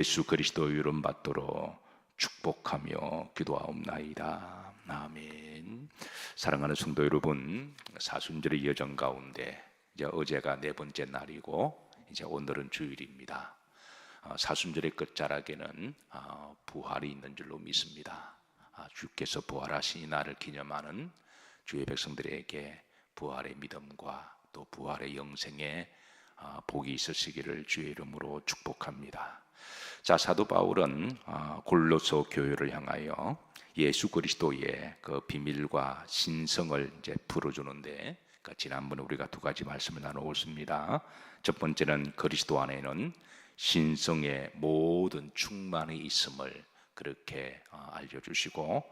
예수 그리스도의 이름 받도록 축복하며 기도하옵나이다. 아멘. 사랑하는 성도 여러분, 사순절의 여정 가운데 이제 어제가 네 번째 날이고 이제 오늘은 주일입니다. 사순절의 끝자락에는 부활이 있는 줄로 믿습니다. 주께서 부활하신 이 날을 기념하는 주의 백성들에게 부활의 믿음과 또 부활의 영생에 복이 있으시기를 주의 이름으로 축복합니다. 자, 사도 바울은 골로새 교회를 향하여 예수 그리스도의 그 비밀과 신성을 이제 풀어주는데, 지난번에 우리가 두 가지 말씀을 나누었습니다. 첫 번째는 그리스도 안에는 신성의 모든 충만이 있음을 그렇게 알려주시고,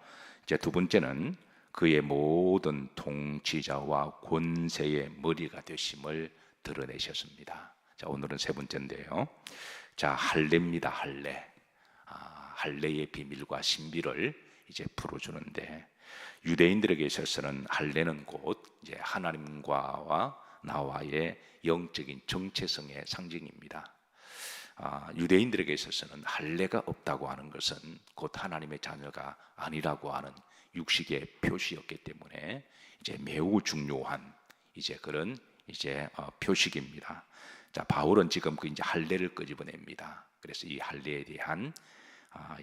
이제 두 번째는 그의 모든 통치자와 권세의 머리가 되심을 드러내셨습니다. 자, 오늘은 세 번째인데요. 자, 할례입니다. 할례. 할례의 비밀과 신비를 이제 풀어주는데, 유대인들에게 있어서는 할례는 곧 이제 하나님과 나와의 영적인 정체성의 상징입니다. 유대인들에게 있어서는 할례가 없다고 하는 것은 곧 하나님의 자녀가 아니라고 하는 육식의 표시였기 때문에 이제 매우 중요한 이제 그런 이제 표식입니다. 자, 바울은 지금 그 이제 할례를 끄집어냅니다. 그래서 이 할례에 대한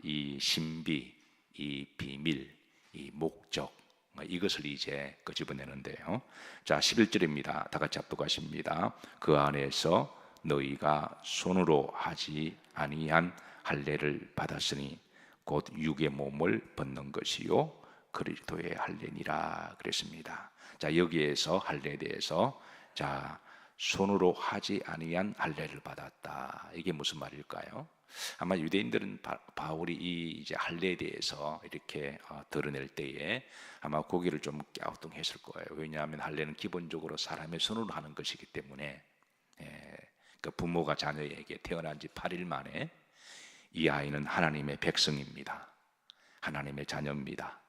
이 신비, 이 비밀, 이 목적, 이것을 이제 끄집어내는데요. 자, 11절입니다. 다 같이 합독하십니다. 그 안에서 너희가 손으로 하지 아니한 할례를 받았으니 곧 육의 몸을 벗는 것이요 그리스도의 할례니라 그랬습니다. 자, 여기에서 할례에 대해서 자, 손으로 하지 아니한 할례를 받았다. 이게 무슨 말일까요? 아마 유대인들은 바울이 이 이제 할례에 대해서 이렇게 드러낼 때에 아마 고개를 좀 갸우뚱했을 거예요. 왜냐하면 할례는 기본적으로 사람의 손으로 하는 것이기 때문에, 그 부모가 자녀에게 태어난 지 8일 만에 이 아이는 하나님의 백성입니다. 하나님의 자녀입니다.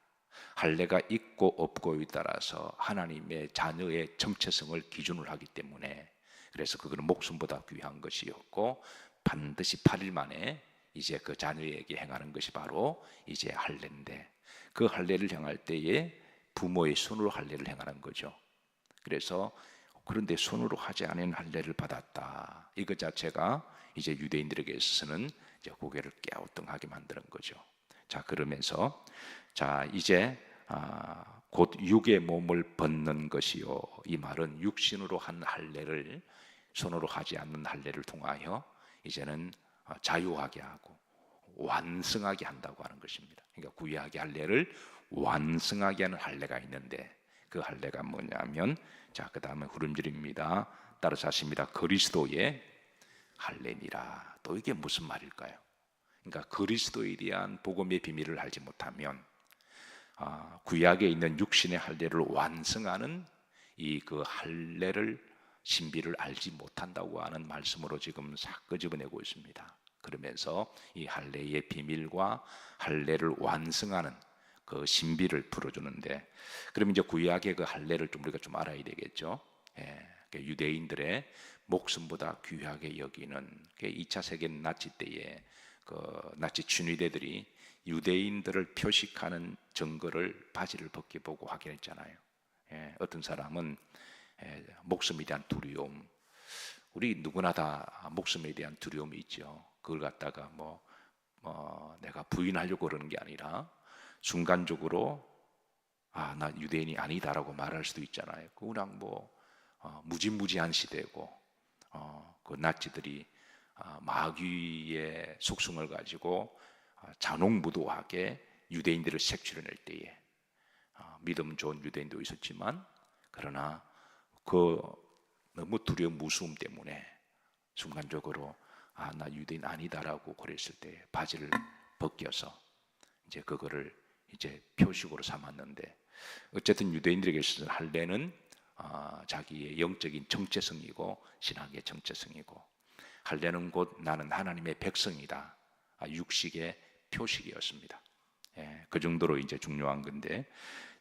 할례가 있고 없고에 따라서 하나님의 자녀의 정체성을 기준으로 하기 때문에, 그래서 그거는 목숨보다 귀한 것이었고 반드시 8일 만에 이제 그 자녀에게 행하는 것이 바로 이제 할례인데, 그 할례를 행할 때에 부모의 손으로 할례를 행하는 거죠. 그래서 그런데 손으로 하지 않은 할례를 받았다. 이것 자체가 이제 유대인들에게 있어서는 이제 고개를 갸우뚱하게 만드는 거죠. 자, 그러면서 자, 이제 곧 육의 몸을 벗는 것이요. 이 말은 육신으로 한 할례를 손으로 하지 않는 할례를 통하여 이제는 자유하게 하고 완성하게 한다고 하는 것입니다. 그러니까 구약의 할례를 완성하게 하는 할례가 있는데, 그 할례가 뭐냐면, 자, 그 다음에 후름절입니다. 따라서 하십니다. 그리스도의 할례니라. 또 이게 무슨 말일까요? 그러니까 그리스도에 대한 복음의 비밀을 알지 못하면 구약에 있는 육신의 할례를 완성하는 이 그 할례를 신비를 알지 못한다고 하는 말씀으로 지금 싹 끄집어내고 있습니다. 그러면서 이 할례의 비밀과 할례를 완성하는 그 신비를 풀어주는데, 그럼 이제 구약의 그 할례를 좀 우리가 좀 알아야 되겠죠. 유대인들의 목숨보다 귀하게 여기는 2차 세계 나치 때에 그 나치 친위대들이 유대인들을 표식하는 증거를 바지를 벗겨 보고 확인했잖아요. 어떤 사람은 목숨에 대한 두려움, 우리 누구나 다 목숨에 대한 두려움이 있죠. 그걸 갖다가 내가 부인하려고 그러는 게 아니라 순간적으로 나 유대인이 아니다라고 말할 수도 있잖아요. 그냥 무지무지한 시대고, 그 나치들이 마귀의 속성을 가지고 잔혹무도하게 유대인들을 색출해낼 때에 믿음 좋은 유대인도 있었지만, 그러나 그 너무 두려움 무서움 때문에 순간적으로 나 유대인 아니다라고 그랬을 때 바지를 벗겨서 이제 그거를 이제 표식으로 삼았는데, 어쨌든 유대인들에게 있어서 할례는 자기의 영적인 정체성이고 신앙의 정체성이고, 할례는 곧 나는 하나님의 백성이다, 육식의 표식이었습니다. 그 정도로 이제 중요한 건데,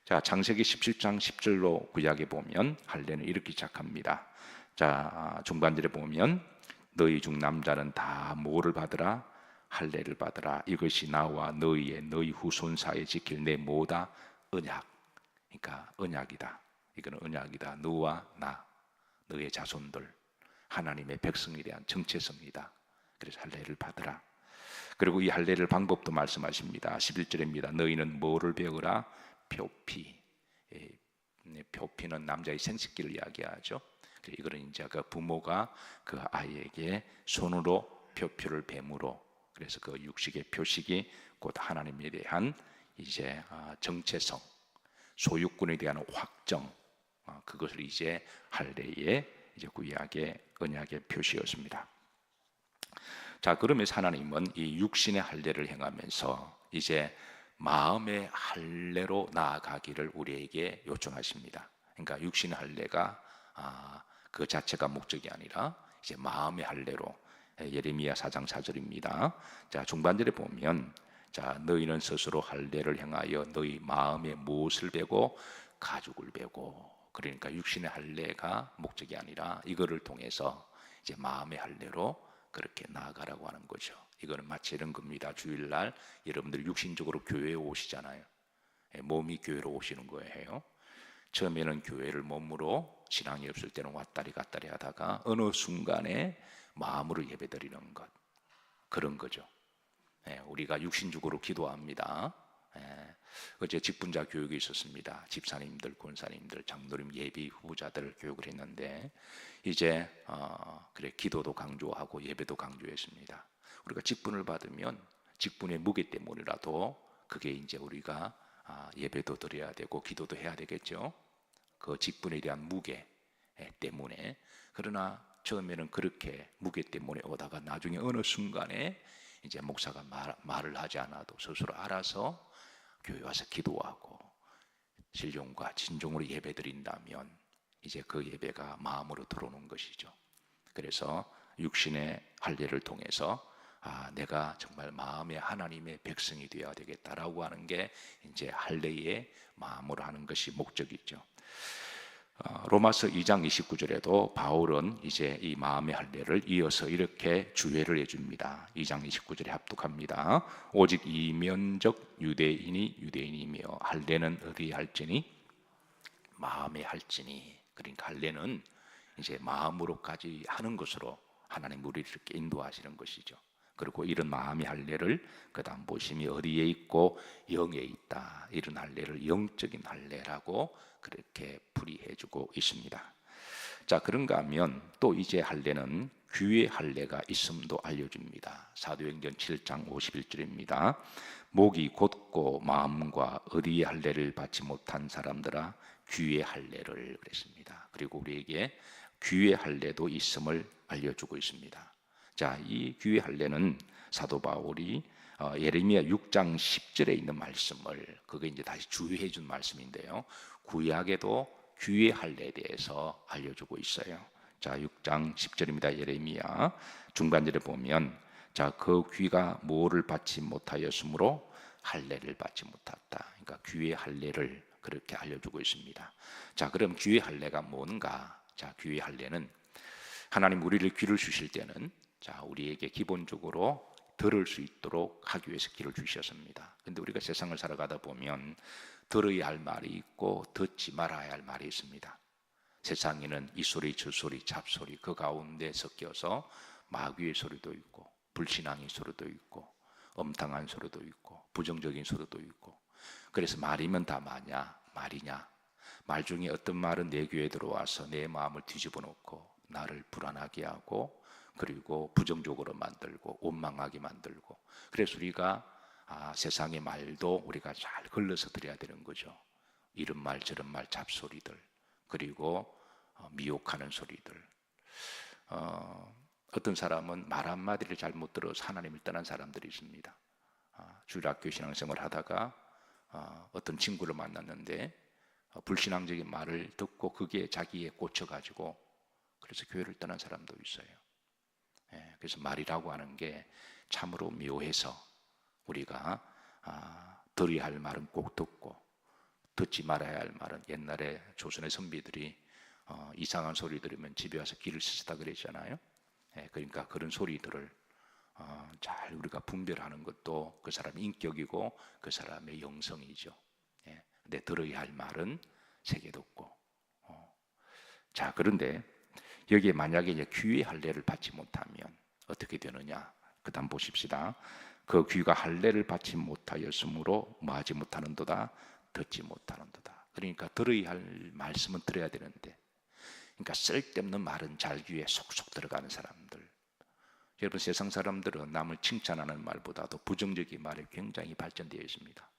자, 창세기 17장 10절로 구약에 보면 할례는 이렇게 시작합니다. 자, 중반절에 보면 너희 중 남자는 다 뭐를 받으라? 할례를 받으라. 이것이 나와 너희 후손 사이에 지킬 내 뭐다? 언약. 그러니까 언약이다. 이거는 언약이다. 너와 나, 너의 자손들, 하나님의 백성에 대한 정체성이다. 그래서 할례를 받으라. 그리고 이 할례를 방법도 말씀하십니다. 11절입니다. 너희는 뭐를 배우라? 표피. 표피는 남자의 생식기를 이야기하죠. 이거는 이제 그 부모가 그 아이에게 손으로 표표를 뱀으로, 그래서 그 육식의 표식이 곧 하나님에 대한 이제 정체성, 소유권에 대한 확정, 그것을 이제 할례의 이제 구약의 언약의 표시였습니다. 자, 그러면서 하나님은 이 육신의 할례를 행하면서 이제 마음의 할례로 나아가기를 우리에게 요청하십니다. 그러니까 육신의 할례가 그 자체가 목적이 아니라 이제 마음의 할례로, 예레미야 4장 4절입니다. 자, 중반절에 보면, 자, 너희는 스스로 할례를 행하여 너희 마음의 무엇을 베고 가죽을 베고, 그러니까 육신의 할례가 목적이 아니라 이거를 통해서 이제 마음의 할례로 그렇게 나아가라고 하는 거죠. 이거는 마치 이런 겁니다. 주일날 여러분들 육신적으로 교회에 오시잖아요. 몸이 교회로 오시는 거예요. 처음에는 교회를 몸으로, 신앙이 없을 때는 왔다리 갔다리 하다가 어느 순간에 마음으로 예배드리는 것, 그런 거죠. 우리가 육신적으로 기도합니다. 어제 직분자 교육이 있었습니다. 집사님들, 권사님들, 장로님, 예비 후보자들 교육을 했는데, 이제 그래 기도도 강조하고 예배도 강조했습니다. 우리가 직분을 받으면 직분의 무게 때문이라도 그게 이제 우리가 예배도 드려야 되고 기도도 해야 되겠죠. 그 직분에 대한 무게 때문에. 그러나 처음에는 그렇게 무게 때문에 오다가 나중에 어느 순간에 이제 목사가 말을 하지 않아도 스스로 알아서 교회 와서 기도하고 신령과 진정으로 예배드린다면 이제 그 예배가 마음으로 들어오는 것이죠. 그래서 육신의 할례를 통해서 내가 정말 마음의 하나님의 백성이 되어야 되겠다라고 하는 게 이제 할례의 마음으로 하는 것이 목적이죠. 로마서 2장 29절에도 바울은 이제 이 마음의 할례를 이어서 이렇게 주회를 해줍니다. 2장 29절에 합독합니다. 오직 이면적 유대인이 유대인이며 할례는 어디에 할지니 마음에 할지니. 그러니까 할례는 이제 마음으로까지 하는 것으로 하나님 우리를 이렇게 인도하시는 것이죠. 그리고 이런 마음의 할례를 그다음 보시면 어디에 있고 영에 있다. 이런 할례를 영적인 할례라고 그렇게 풀이해주고 있습니다. 자, 그런가 하면 또 이제 할례는 귀의 할례가 있음도 알려줍니다. 사도행전 7장 51절입니다. 목이 곧고 마음과 어디의 할례를 받지 못한 사람들아 귀의 할례를 그랬습니다. 그리고 우리에게 귀의 할례도 있음을 알려주고 있습니다. 자, 이 귀의 할례는 사도 바울이 예레미야 6장 10절에 있는 말씀을, 그게 이제 다시 주의해 준 말씀인데요. 구약에도 귀의 할례에 대해서 알려주고 있어요. 자, 6장 10절입니다. 예레미야 중반절에 보면, 자, 그 귀가 뭐를 받지 못하였으므로 할례를 받지 못했다. 그러니까 귀의 할례를 그렇게 알려주고 있습니다. 자, 그럼 귀의 할례가 뭔가? 자, 귀의 할례는 하나님 우리를 귀를 주실 때는, 자, 우리에게 기본적으로 들을 수 있도록 하기 위해서 귀를 주셨습니다. 근데 우리가 세상을 살아가다 보면 들어야 할 말이 있고 듣지 말아야 할 말이 있습니다. 세상에는 이 소리 저 소리 잡소리 그 가운데 섞여서 마귀의 소리도 있고 불신앙의 소리도 있고 엄탕한 소리도 있고 부정적인 소리도 있고. 그래서 말이면 다 말이냐? 말 중에 어떤 말은 내 귀에 들어와서 내 마음을 뒤집어 놓고 나를 불안하게 하고 그리고 부정적으로 만들고 원망하게 만들고. 그래서 우리가 세상의 말도 우리가 잘 걸러서 드려야 되는 거죠. 이런 말 저런 말 잡소리들, 그리고 미혹하는 소리들. 어떤 사람은 말 한마디를 잘못 들어서 하나님을 떠난 사람들이 있습니다. 주일학교 신앙생활을 하다가 어떤 친구를 만났는데 불신앙적인 말을 듣고 그게 자기에 꽂혀가지고 그래서 교회를 떠난 사람도 있어요. 그래서 말이라고 하는 게 참으로 묘해서 우리가 들어야 할 말은 꼭 듣고 듣지 말아야 할 말은, 옛날에 조선의 선비들이 이상한 소리 들으면 집에 와서 귀를 씻었다 그랬잖아요. 그러니까 그런 소리들을 잘 우리가 분별하는 것도 그 사람의 인격이고 그 사람의 영성이죠. 예. 근데 들어야 할 말은 세게 듣고. 자, 그런데 여기에 만약에 이제 귀의 할례를 받지 못하면 어떻게 되느냐? 그다음 보십시다. 그 귀가 할례를 받지 못하였으므로 뭐하지 못하는도다, 듣지 못하는도다. 그러니까 들어야 할 말씀은 들어야 되는데, 그러니까 쓸데없는 말은 잘 귀에 속속 들어가는 사람들. 여러분, 세상 사람들은 남을 칭찬하는 말보다도 부정적인 말에 굉장히 발전되어 있습니다.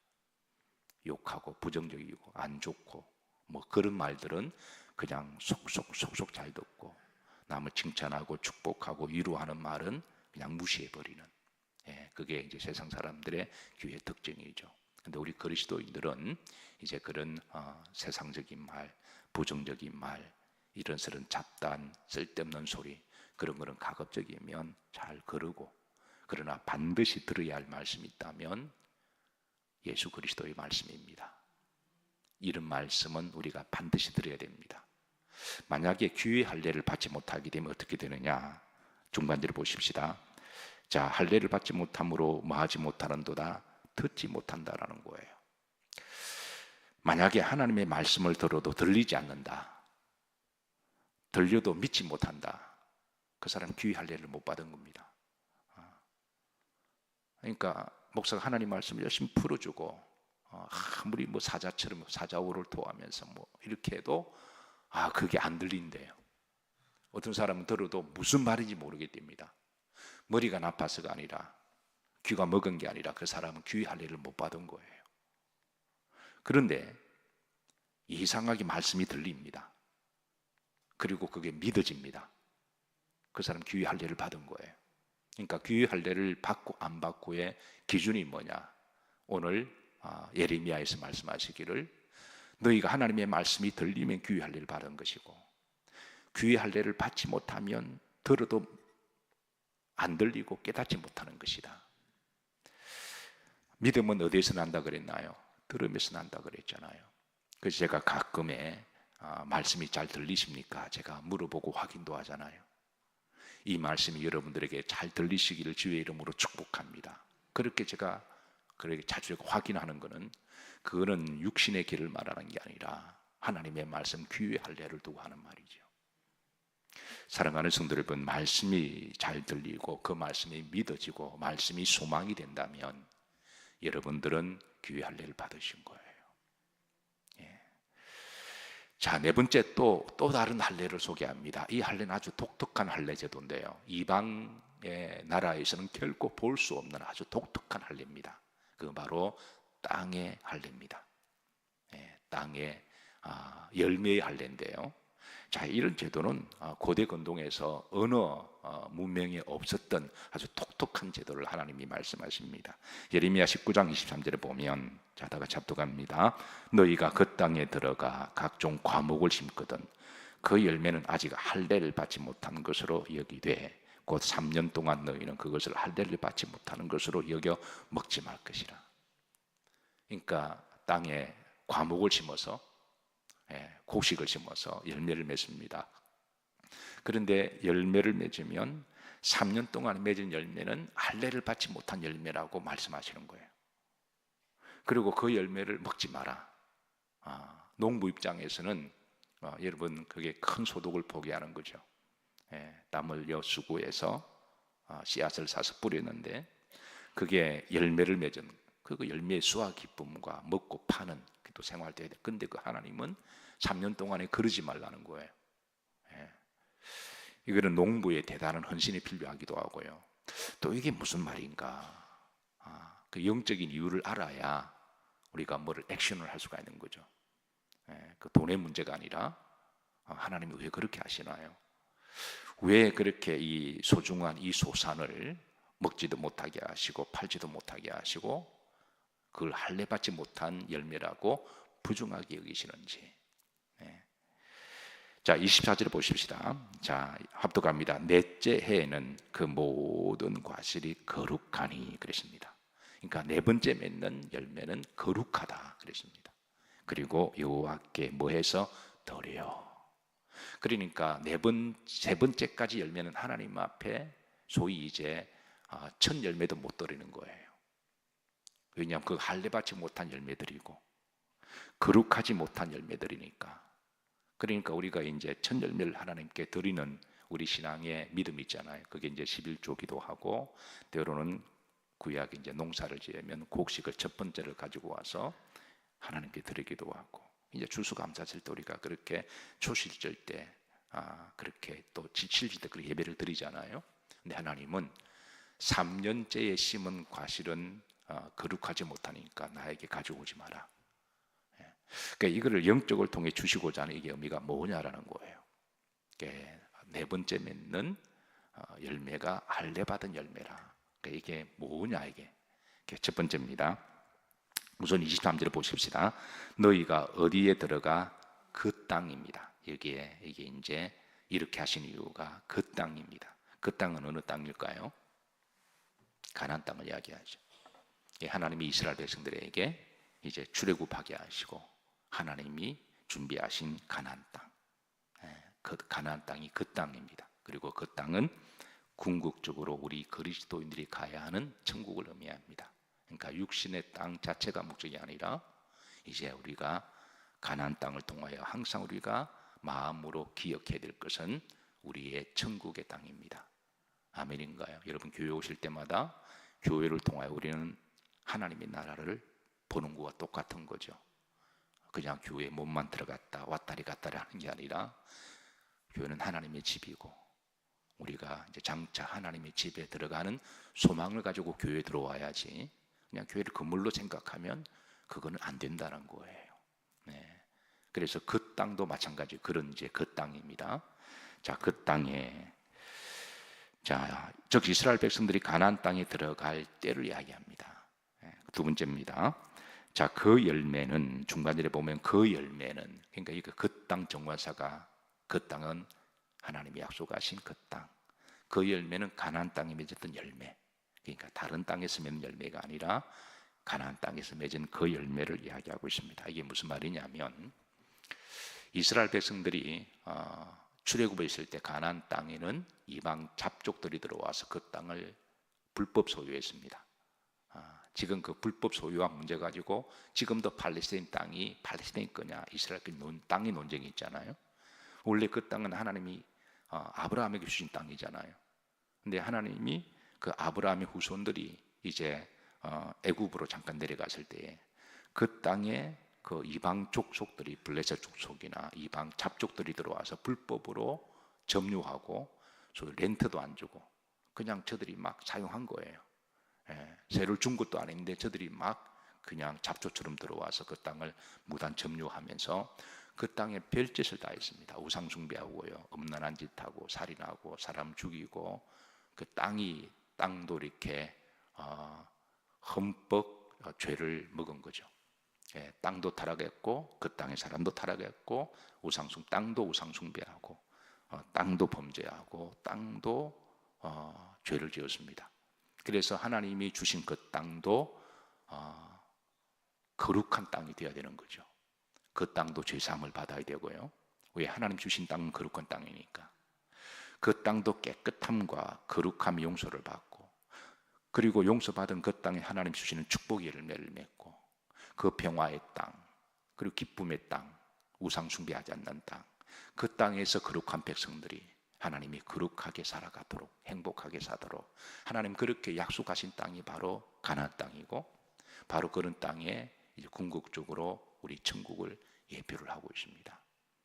욕하고 부정적이고 안 좋고 뭐 그런 말들은 그냥 속속 잘 듣고, 남을 칭찬하고 축복하고 위로하는 말은 그냥 무시해버리는, 그게 이제 세상 사람들의 귀의 특징이죠. 근데 우리 그리스도인들은 이제 그런 세상적인 말, 부정적인 말, 이런 잡단, 쓸데없는 소리, 그런 거는 가급적이면 잘 거르고, 그러나 반드시 들어야 할 말씀이 있다면 예수 그리스도의 말씀입니다. 이런 말씀은 우리가 반드시 들어야 됩니다. 만약에 귀의 할례를 받지 못하게 되면 어떻게 되느냐? 중간대로 보십시다. 자, 할례를 받지 못함으로 뭐하지 못하는도다, 듣지 못한다라는 거예요. 만약에 하나님의 말씀을 들어도 들리지 않는다, 들려도 믿지 못한다, 그 사람 귀의 할례를 못 받은 겁니다. 그러니까 목사가 하나님 말씀을 열심히 풀어주고 아무리 뭐 사자처럼 사자오를 토하면서 뭐 이렇게 해도 그게 안 들린대요. 어떤 사람은 들어도 무슨 말인지 모르게 됩니다. 머리가 나빠서가 아니라, 귀가 먹은 게 아니라 그 사람은 귀의 할례를 못 받은 거예요. 그런데 이상하게 말씀이 들립니다. 그리고 그게 믿어집니다. 그 사람 귀의 할례를 받은 거예요. 그러니까 귀의 할례를 받고 안 받고의 기준이 뭐냐? 오늘 예레미야에서 말씀하시기를 너희가 하나님의 말씀이 들리면 귀의 할례를 받은 것이고, 귀의 할례를 받지 못하면 들어도 안 들리고 깨닫지 못하는 것이다. 믿음은 어디에서 난다 그랬나요? 들으면서 난다 그랬잖아요. 그래서 제가 가끔에 말씀이 잘 들리십니까? 제가 물어보고 확인도 하잖아요. 이 말씀이 여러분들에게 잘 들리시기를 주의 이름으로 축복합니다. 그렇게 제가 그렇게 자주 확인하는 것은, 그거는 육신의 길을 말하는 게 아니라 하나님의 말씀, 귀의 할례를 두고 하는 말이죠. 사랑하는 성도 여러분, 말씀이 잘 들리고 그 말씀이 믿어지고 말씀이 소망이 된다면 여러분들은 귀의 할례를 받으신 거예요. 자, 네 번째 또 다른 할례를 소개합니다. 이 할례는 아주 독특한 할례 제도인데요, 이방의 나라에서는 결코 볼 수 없는 아주 독특한 할례입니다. 그 바로 땅의 할례입니다. 땅의 열매의 할례인데요. 자, 이런 제도는 고대 근동에서 어느 문명에 없었던 아주 독특한 제도를 하나님이 말씀하십니다. 예레미야 19장 23절에 보면, 자, 다 같이 합독합니다. 너희가 그 땅에 들어가 각종 과목을 심거든 그 열매는 아직 할례를 받지 못한 것으로 여기되 곧 3년 동안 너희는 그것을 할례를 받지 못하는 것으로 여겨 먹지 말 것이라. 그러니까 땅에 과목을 심어서, 곡식을 심어서 열매를 맺습니다. 그런데 열매를 맺으면 3년 동안 맺은 열매는 할례를 받지 못한 열매라고 말씀하시는 거예요. 그리고 그 열매를 먹지 마라. 농부 입장에서는 여러분, 그게 큰 소득을 보게 하는 거죠. 땀 흘려 수고해서 씨앗을 사서 뿌렸는데 그게 열매를 맺은 그 열매의 수확 기쁨과 먹고 파는 또 생활돼야 돼. 근데 그 하나님은 3년 동안에 그러지 말라는 거예요. 이거는 농부의 대단한 헌신이 필요하기도 하고요. 또 이게 무슨 말인가? 그 영적인 이유를 알아야 우리가 뭐를 액션을 할 수가 있는 거죠. 그 돈의 문제가 아니라 하나님이 왜 그렇게 하시나요? 왜 그렇게 이 소중한 이 소산을 먹지도 못하게 하시고 팔지도 못하게 하시고 그걸 할례받지 못한 열매라고 부정하게 여기시는지. 자, 24절을 보십시다. 자, 합독합니다. 넷째 해에는 그 모든 과실이 거룩하니 그랬습니다. 그러니까 네 번째 맺는 열매는 거룩하다 그랬습니다. 그리고 여호와께 뭐해서 드려. 그러니까 세 번째까지 열매는 하나님 앞에 소위 이제 첫 열매도 못 드리는 거예요. 왜냐하면 그 할례받지 못한 열매들이고 거룩하지 못한 열매들이니까. 그러니까 우리가 이제 첫 열매를 하나님께 드리는 우리 신앙의 믿음 있잖아요. 그게 이제 11조 기도하고, 때로는 구약에 이제 농사를 지으면 곡식을 첫 번째를 가지고 와서 하나님께 드리기도 하고, 이제 추수감사절 때 우리가 그렇게 초실절 때 그렇게 또 지칠일 때 그렇게 예배를 드리잖아요. 근데 하나님은 3년째에 심은 과실은 거룩하지 못하니까 나에게 가져오지 마라. 그러니까 이거를 영적을 통해 주시고자 하는 이게 의미가 뭐냐라는 거예요. 네 번째 맺는 열매가 할례 받은 열매라. 그러니까 이게 뭐냐 이게. 첫 번째입니다. 우선 23절을 보십시다. 너희가 어디에 들어가 그 땅입니다. 여기에 이게 이제 이렇게 하신 이유가 그 땅입니다. 그 땅은 어느 땅일까요? 가나안 땅을 이야기하죠. 하나님이 이스라엘 백성들에게 이제 출애굽하게 하시고 하나님이 준비하신 가나안 땅, 그 가나안 땅이 그 땅입니다. 그리고 그 땅은 궁극적으로 우리 그리스도인들이 가야 하는 천국을 의미합니다. 그러니까 육신의 땅 자체가 목적이 아니라 이제 우리가 가나안 땅을 통하여 항상 우리가 마음으로 기억해야 될 것은 우리의 천국의 땅입니다. 아멘인가요? 여러분 교회 오실 때마다 교회를 통하여 우리는 하나님의 나라를 보는 것과 똑같은 거죠. 그냥 교회에 몸만 들어갔다 왔다리 갔다리 하는 게 아니라 교회는 하나님의 집이고 우리가 이제 장차 하나님의 집에 들어가는 소망을 가지고 교회에 들어와야지 그냥 교회를 건물로 생각하면 그거는 안 된다는 거예요. 네. 그래서 그 땅도 마찬가지 그런 이제 그 땅입니다. 자, 그 땅에 즉 이스라엘 백성들이 가나안 땅에 들어갈 때를 이야기합니다. 두 번째입니다. 자, 그 열매는 중간절에 보면 그 열매는 그러니까 이거 그 땅 정관사가 그 땅은 하나님이 약속하신 그 땅. 그 열매는 가나안 땅에 맺었던 열매. 그러니까 다른 땅에서 맺는 열매가 아니라 가나안 땅에서 맺은 그 열매를 이야기하고 있습니다. 이게 무슨 말이냐면 이스라엘 백성들이 출애굽에 있을 때 가나안 땅에는 이방 잡족들이 들어와서 그 땅을 불법 소유했습니다. 지금 그 불법 소유와 문제 가지고 지금도 팔레스타인 땅이 팔레스타인 거냐 이스라엘 땅의 논쟁이 있잖아요. 원래 그 땅은 하나님이 아브라함에게 주신 땅이잖아요. 근데 하나님이 그 아브라함의 후손들이 이제 애굽으로 잠깐 내려갔을 때 그 땅에 그 이방 족속들이 블레셋 족속이나 이방 잡족들이 들어와서 불법으로 점유하고 소위 렌트도 안 주고 그냥 저들이 막 사용한 거예요. 세를 준 것도 아닌데 저들이 막 그냥 잡초처럼 들어와서 그 땅을 무단 점유하면서 그 땅에 별짓을 다 했습니다. 우상 숭배하고요, 음란한 짓하고 살인하고 사람 죽이고 그 땅도 이렇게 흠뻑 죄를 먹은 거죠. 땅도 타락했고 그 땅의 사람도 타락했고 땅도 우상 숭배하고 땅도 범죄하고 땅도 죄를 지었습니다. 그래서 하나님이 주신 그 땅도 거룩한 땅이 되어야 되는 거죠. 그 땅도 죄사함을 받아야 되고요. 왜? 하나님 주신 땅은 거룩한 땅이니까. 그 땅도 깨끗함과 거룩함 용서를 받고 그리고 용서받은 그 땅에 하나님 주시는 축복의 열매를 맺고 그 평화의 땅 그리고 기쁨의 땅 우상 숭배하지 않는 땅 그 땅에서 거룩한 백성들이 하나님이 거룩하게 살아가도록 행복하게 사도록 하나님 그렇게 약속하신 땅이 바로 가나안 땅이고 바로 그런 땅에 이제 궁극적으로 우리 천국을 예표를 하고 있습니다.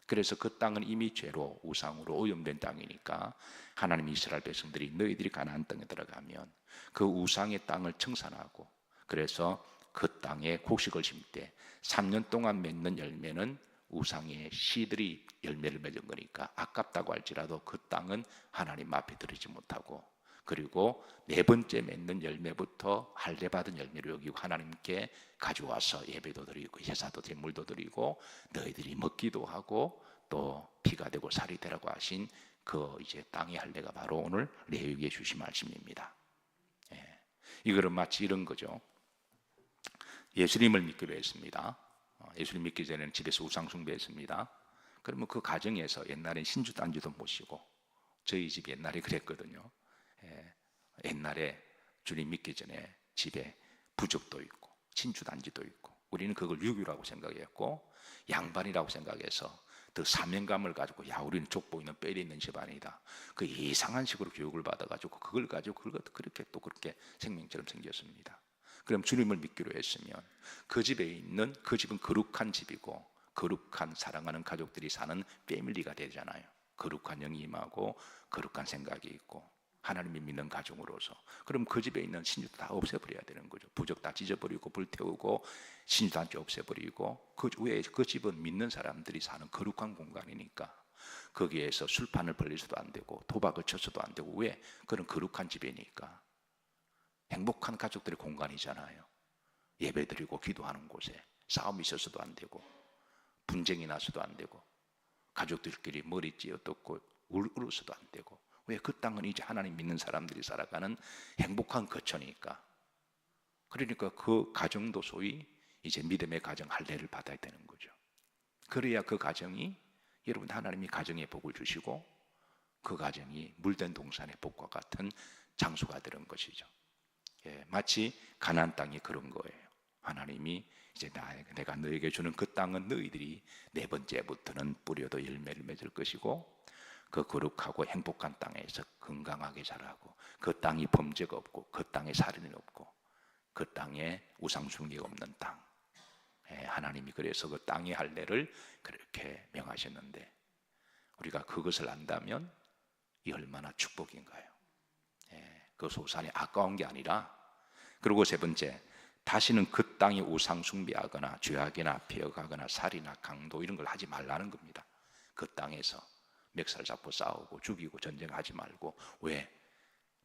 그래서 그 땅은 이미 죄로 우상으로 오염된 땅이니까 하나님 이스라엘 백성들이 너희들이 가나안 땅에 들어가면 그 우상의 땅을 청산하고 그래서 그 땅에 곡식을 심을 때 3년 동안 맺는 열매는 우상의 씨들이 열매를 맺은 거니까 아깝다고 할지라도 그 땅은 하나님 앞에 드리지 못하고 그리고 네 번째 맺는 열매부터 할례 받은 열매를 여기고 하나님께 가져와서 예배도 드리고 제사도 드리고 물도 드리고 너희들이 먹기도 하고 또 피가 되고 살이 되라고 하신 그 이제 땅의 할례가 바로 오늘 레위기에 주신 말씀입니다. 이거는 마치 이런 거죠. 예수님을 믿기로 했습니다. 예수님 믿기 전에는 집에서 우상 숭배했습니다. 그러면 그 가정에서 옛날엔 신주 단주도 모시고 저희 집 옛날에 그랬거든요. 옛날에 주님 믿기 전에 집에 부적도 있고 진주단지도 있고 우리는 그걸 유교라고 생각했고 양반이라고 생각해서 더 사명감을 가지고 야 우리는 족보 있는 뺄이 있는 집안이다. 그 이상한 식으로 교육을 받아가지고 그걸 가지고 그걸 그렇게 또 그렇게 생명처럼 생겼습니다. 그럼 주님을 믿기로 했으면 그 집에 있는 그 집은 거룩한 집이고 거룩한 사랑하는 가족들이 사는 패밀리가 되잖아요. 거룩한 영이 임하고 거룩한 생각이 있고 하나님이 믿는 가정으로서 그럼 그 집에 있는 신주도 다 없애버려야 되는 거죠. 부적 다 찢어버리고 불태우고 신주단지 없애버리고 그 외에 그 집은 믿는 사람들이 사는 거룩한 공간이니까 거기에서 술판을 벌리서도 안 되고 도박을 쳐서도 안 되고 왜? 그런 거룩한 집이니까 행복한 가족들의 공간이잖아요. 예배드리고 기도하는 곳에 싸움이 있어서도 안 되고 분쟁이 나서도 안 되고 가족들끼리 머리 찧어뜯고 울어서도 안 되고 왜? 그 땅은 이제 하나님 믿는 사람들이 살아가는 행복한 거처니까. 그러니까 그 가정도 소위 이제 믿음의 가정 할례를 받아야 되는 거죠. 그래야 그 가정이 여러분 하나님이 가정에 복을 주시고 그 가정이 물된 동산의 복과 같은 장소가 되는 것이죠. 예, 마치 가나안 땅이 그런 거예요. 하나님이 이제 내가 너에게 주는 그 땅은 너희들이 네 번째부터는 뿌려도 열매를 맺을 것이고 그 거룩하고 행복한 땅에서 건강하게 자라고 그 땅이 범죄가 없고 그 땅에 살인이 없고 그 땅에 우상숭배가 없는 땅. 예, 하나님이 그래서 그 땅의 할례를 그렇게 명하셨는데 우리가 그것을 안다면 이 얼마나 축복인가요? 예, 그 소산이 아까운 게 아니라 그리고 세 번째 다시는 그 땅에 우상 숭배하거나 죄악이나 폐역하거나 살이나 강도 이런 걸 하지 말라는 겁니다. 그 땅에서 멱살 잡고 싸우고 죽이고 전쟁하지 말고 왜?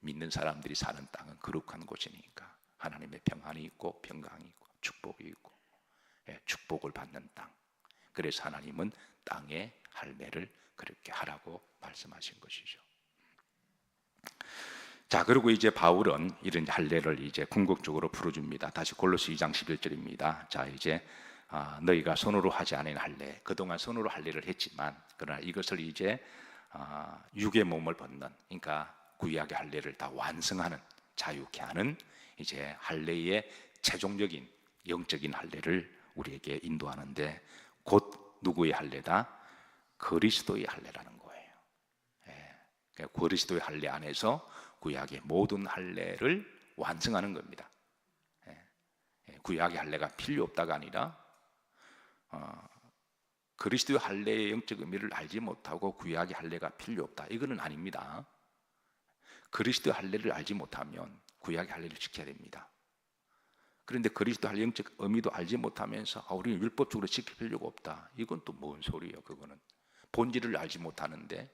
믿는 사람들이 사는 땅은 거룩한 곳이니까 하나님의 평안이 있고 평강이 있고 축복이 있고 예, 축복을 받는 땅. 그래서 하나님은 땅의 할례를 그렇게 하라고 말씀하신 것이죠. 자, 그리고 이제 바울은 이런 할례를 이제 궁극적으로 풀어줍니다. 다시 골로새 2장 11절입니다. 자, 이제 너희가 손으로 하지 않은 할례, 그동안 손으로 할례를 했지만 그러나 이것을 이제 육의 몸을 벗는, 그러니까 구약의 할례를 다 완성하는, 자유케 하는 이제 할례의 최종적인 영적인 할례를 우리에게 인도하는데 곧 누구의 할례다? 그리스도의 할례라는 거예요. 예, 그리스도의 할례 안에서 구약의 모든 할례를 완성하는 겁니다. 구약의 할례가 필요 없다가 아니라 그리스도의 할례의 영적 의미를 알지 못하고 구약의 할례가 필요 없다. 이거는 아닙니다. 그리스도의 할례를 알지 못하면 구약의 할례를 지켜야 됩니다. 그런데 그리스도 할례 영적 의미도 알지 못하면서 우리는 율법적으로 지킬 필요가 없다. 이건 또 뭔 소리예요? 그거는 본질을 알지 못하는데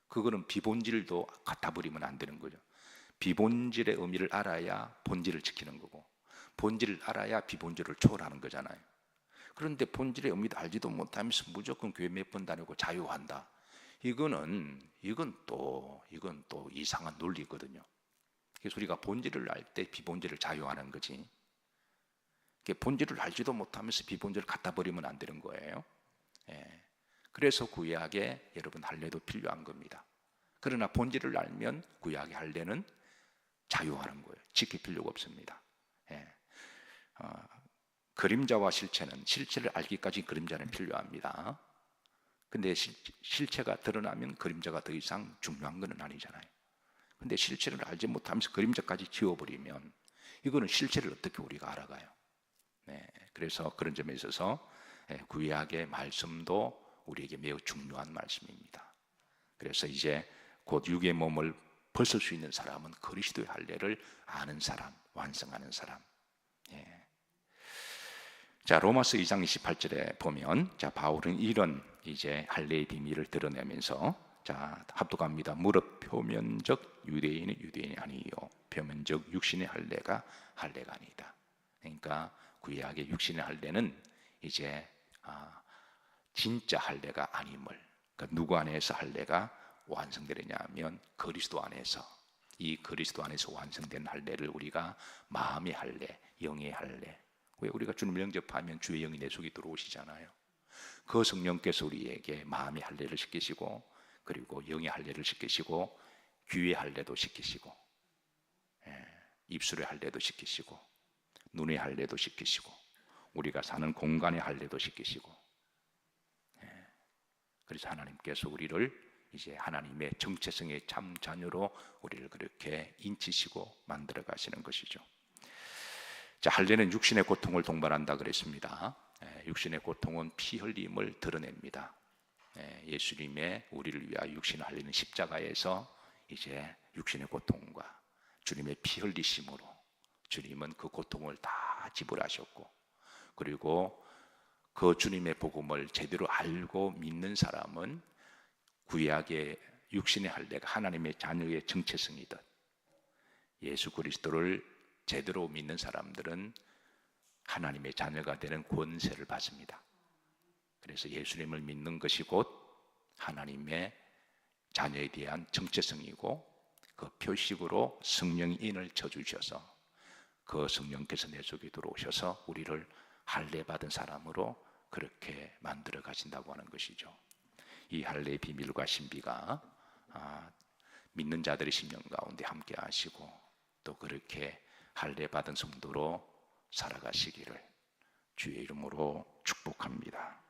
그거는 비본질도 갖다 버리면 안 되는 거죠. 비본질의 의미를 알아야 본질을 지키는 거고 본질을 알아야 비본질을 초월하는 거잖아요. 그런데 본질의 의미도 알지도 못하면서 무조건 교회 몇 번 다니고 자유한다. 이건 또 이상한 논리거든요. 그래서 우리가 본질을 알 때 비본질을 자유하는 거지. 본질을 알지도 못하면서 비본질을 갖다 버리면 안 되는 거예요. 예. 그래서 구약에 여러분 할례도 필요한 겁니다. 그러나 본질을 알면 구약의 할례는 자유하는 거예요. 지킬 필요가 없습니다. 예. 그림자와 실체를 알기까지 그림자는 필요합니다. 근데 실체가 드러나면 그림자가 더 이상 중요한 건 아니잖아요. 근데 실체를 알지 못하면서 그림자까지 지워버리면 이거는 실체를 어떻게 우리가 알아가요? 네, 그래서 그런 점에 있어서 구약의 말씀도 우리에게 매우 중요한 말씀입니다. 그래서 이제 곧 육의 몸을 벗을 수 있는 사람은 그리스도의 할례를 아는 사람, 완성하는 사람. 예. 자, 로마서 2장 28절에 보면 자, 바울은 이런 이제 할례의 비밀을 드러내면서 자, 합독합니다. 무릇 표면적 유대인은 유대인이 아니요 표면적 육신의 할례가 할례가 아니다. 그러니까 구약의 육신의 할례는 이제 진짜 할례가 아님을, 그러니까 누구 안에서 할례가 완성되느냐 하면 그리스도 안에서, 이 그리스도 안에서 완성된 할례를 우리가 마음의 할례, 영의 할례. 왜 우리가 주님을 영접하면 주의 영이 내 속에 들어오시잖아요. 그 성령께서 우리에게 마음의 할례를 시키시고 그리고 영의 할례를 시키시고 귀의 할례도 시키시고 입술의 할례도 시키시고 눈의 할례도 시키시고 우리가 사는 공간의 할례도 시키시고, 그래서 하나님께서 우리를 이제 하나님의 정체성의 참 자녀로 우리를 그렇게 인치시고 만들어 가시는 것이죠. 자, 할례는 육신의 고통을 동반한다 그랬습니다. 육신의 고통은 피 흘림을 드러냅니다. 예수님의 우리를 위하여 육신을 흘리는 십자가에서 이제 육신의 고통과 주님의 피 흘리심으로 주님은 그 고통을 다 지불하셨고, 그리고 그 주님의 복음을 제대로 알고 믿는 사람은 구약의 육신의 할례가 하나님의 자녀의 정체성이듯 예수 그리스도를 제대로 믿는 사람들은 하나님의 자녀가 되는 권세를 받습니다. 그래서 예수님을 믿는 것이 곧 하나님의 자녀에 대한 정체성이고, 그 표식으로 성령의 인을 쳐주셔서 그 성령께서 내 속에 들어오셔서 우리를 할례 받은 사람으로 그렇게 만들어 가신다고 하는 것이죠. 이 할례의 비밀과 신비가 믿는 자들의 심령 가운데 함께 하시고 또 그렇게 할례 받은 성도로 살아가시기를 주의 이름으로 축복합니다.